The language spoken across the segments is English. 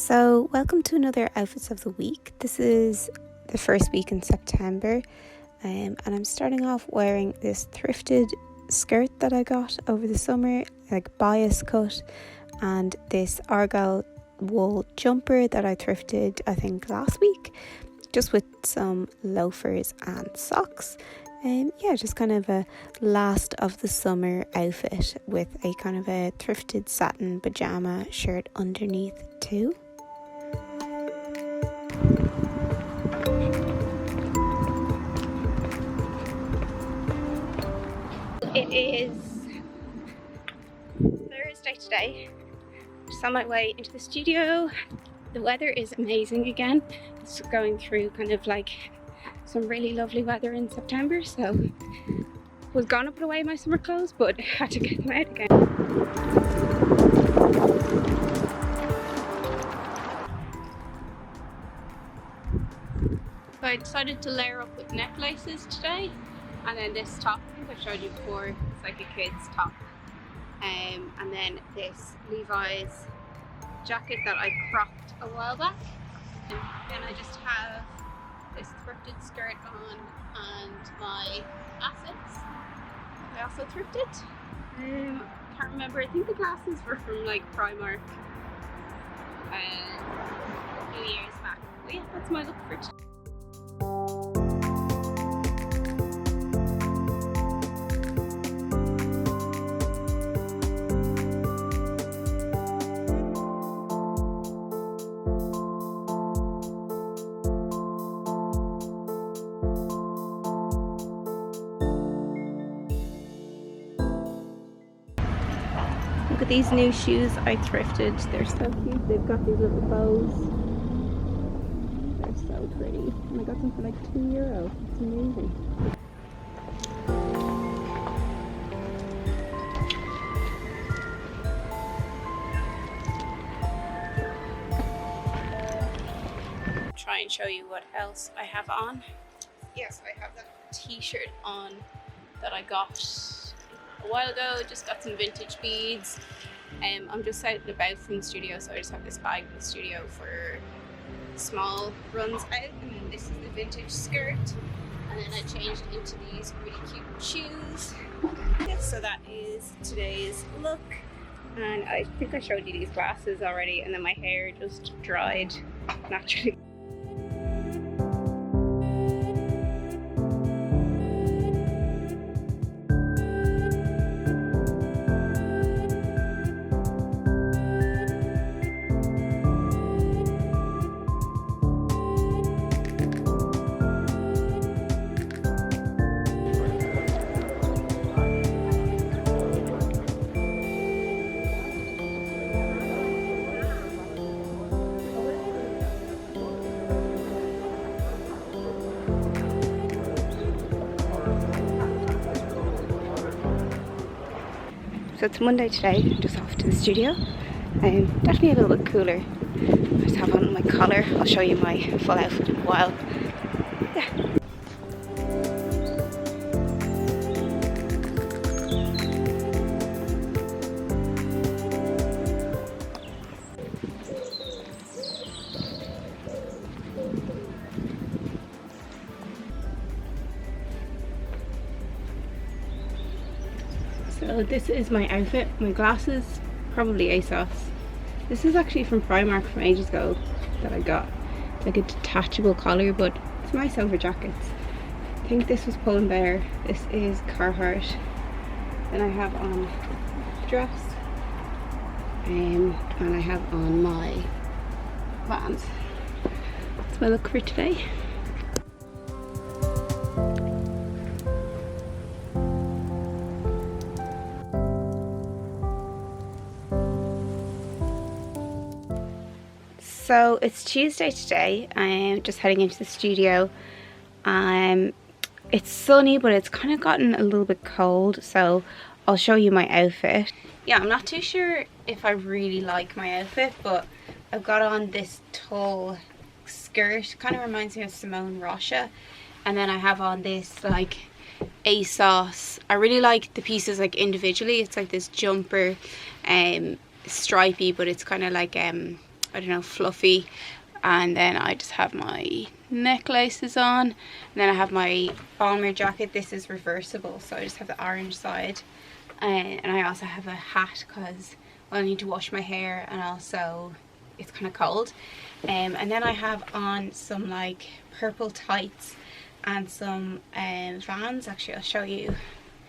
So welcome to another Outfits of the Week. This is the first week in September, and I'm starting off wearing this thrifted skirt that I got over the summer, like bias cut, and this argyle wool jumper that I thrifted I think last week, just with some loafers and socks. Just kind of a last of the summer outfit with a kind of a thrifted satin pajama shirt underneath too. It is Thursday today. Just on my way into the studio. The weather is amazing again. It's going through kind of like some really lovely weather in September, so was gonna put away my summer clothes but had to get them out again. So I decided to layer up with necklaces today, and then this top, I think I've showed you before, it's like a kid's top, and then this Levi's jacket that I cropped a while back, and then I just have this thrifted skirt on and my assets. I also thrifted. Can't remember, I think the glasses were from like Primark a few years back. But yeah, that's my look for today. Look at these new shoes I thrifted. They're so cute. They've got these little bows. They're so pretty. And I got them for like €2. It's amazing. Try and show you what else I have on. Yes, I have that t-shirt on that I got a while ago. Just got some vintage beads. I'm just out and about from the studio, so I just have this bag in the studio for small runs out. And then this is the vintage skirt, and then I changed into these really cute shoes. Yes, so that is today's look, and I think I showed you these glasses already, and then my hair just dried naturally. So it's Monday today, I'm just off to the studio. Definitely a little bit cooler. I just have on my collar. I'll show you my full outfit in a while. Yeah. So this is my outfit. My glasses, probably ASOS. This is actually from Primark from ages ago that I got. Like a detachable collar, but it's nice over jackets. I think this was Pull & Bear. This is Carhartt. Then I have on a dress. And I have on my Vans. That's my look for today. So it's Tuesday today. I'm just heading into the studio. It's sunny, but it's kind of gotten a little bit cold, so I'll show you my outfit. Yeah, I'm not too sure if I really like my outfit, but I've got on this tall skirt. Kind of reminds me of Simone Rocha. And then I have on this like ASOS. I really like the pieces like individually. It's like this jumper, stripy, but it's kind of like I don't know, fluffy. And then I just have my necklaces on. And then I have my bomber jacket. This is reversible, so I just have the orange side. And I also have a hat because I need to wash my hair, and also it's kind of cold. And then I have on some like purple tights and some Vans. Actually, I'll show you.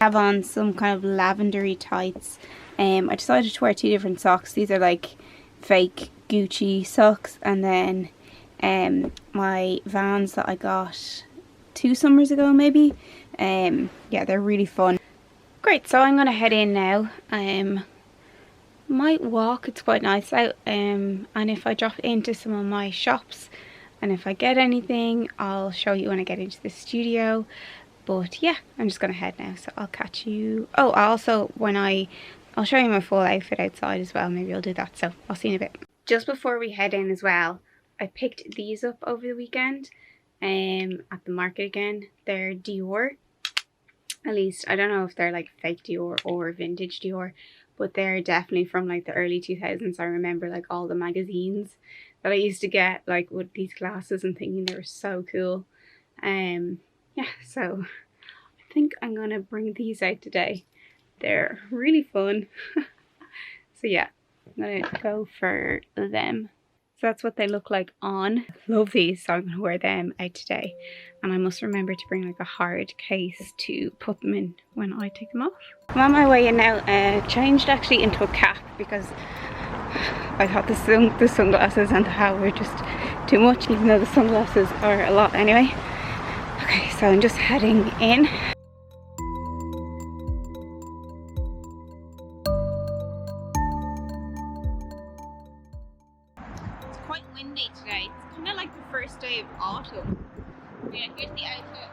I have on some kind of lavendery tights. I decided to wear 2 different socks. These are like fake Gucci socks, and then my Vans that I got 2 summers ago maybe. Yeah, they're really fun. Great, so I'm gonna head in now. Might walk, it's quite nice out, and if I drop into some of my shops and if I get anything I'll show you when I get into the studio. But yeah, I'm just gonna head now, so I'll catch you. Oh, also I'll show you my full outfit outside as well. Maybe I'll do that, so I'll see you in a bit. Just before we head in as well, I picked these up over the weekend at the market again. They're Dior. At least, I don't know if they're like fake Dior or vintage Dior, but they're definitely from like the early 2000s. I remember like all the magazines that I used to get like with these glasses and thinking they were so cool. Yeah, so I think I'm gonna bring these out today. They're really fun. So yeah, I'm gonna go for them. So that's what they look like on. Love these, so I'm gonna wear them out today. And I must remember to bring like a hard case to put them in when I take them off. I'm on my way in now. Changed actually into a cap because I thought the sunglasses and the hat were just too much, even though the sunglasses are a lot anyway. Okay, so I'm just heading in. It's quite windy today. It's kind of like the first day of autumn. Yeah, here's the outfit.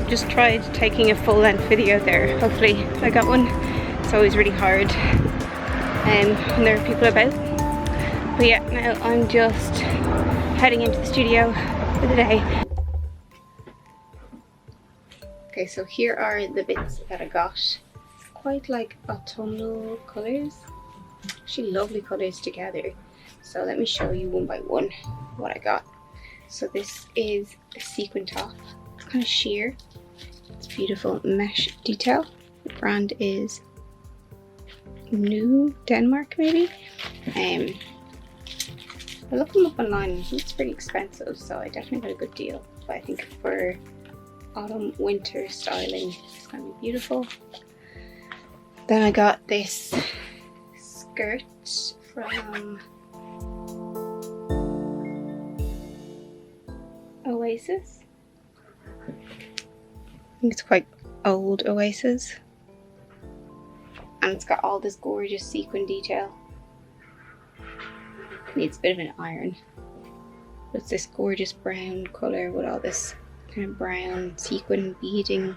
Just tried taking a full length video there. Hopefully I got one. It's always really hard when there are people about. But yeah, now I'm just heading into the studio for the day. Okay, so here are the bits that I got. Quite like autumnal colours. Actually lovely colours together. So let me show you one by one what I got. So this is a sequin top. It's kind of sheer. It's beautiful mesh detail. The brand is New Denmark maybe. I looked them up online and it's pretty expensive, so I definitely got a good deal. But I think for autumn winter styling it's gonna be beautiful. Then I got this skirt from Oasis. I think it's quite old Oasis. And it's got all this gorgeous sequin detail. Needs a bit of an iron. But it's this gorgeous brown colour with all this kind of brown sequin beading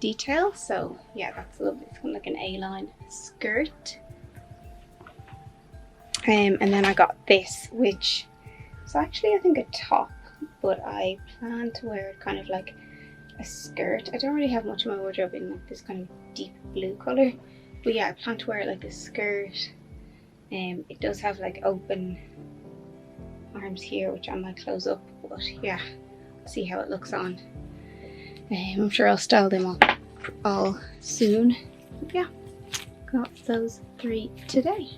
detail. So yeah, that's lovely. It's kind of like an A-line skirt. And then I got this, which is actually I think a top, but I plan to wear it kind of like a skirt. I don't really have much of my wardrobe in like this kind of deep blue colour, but yeah, I plan to wear it like a skirt. It does have like open arms here, which I might close up, but yeah, see how it looks on. I'm sure I'll style them all soon. But yeah, got those 3 today.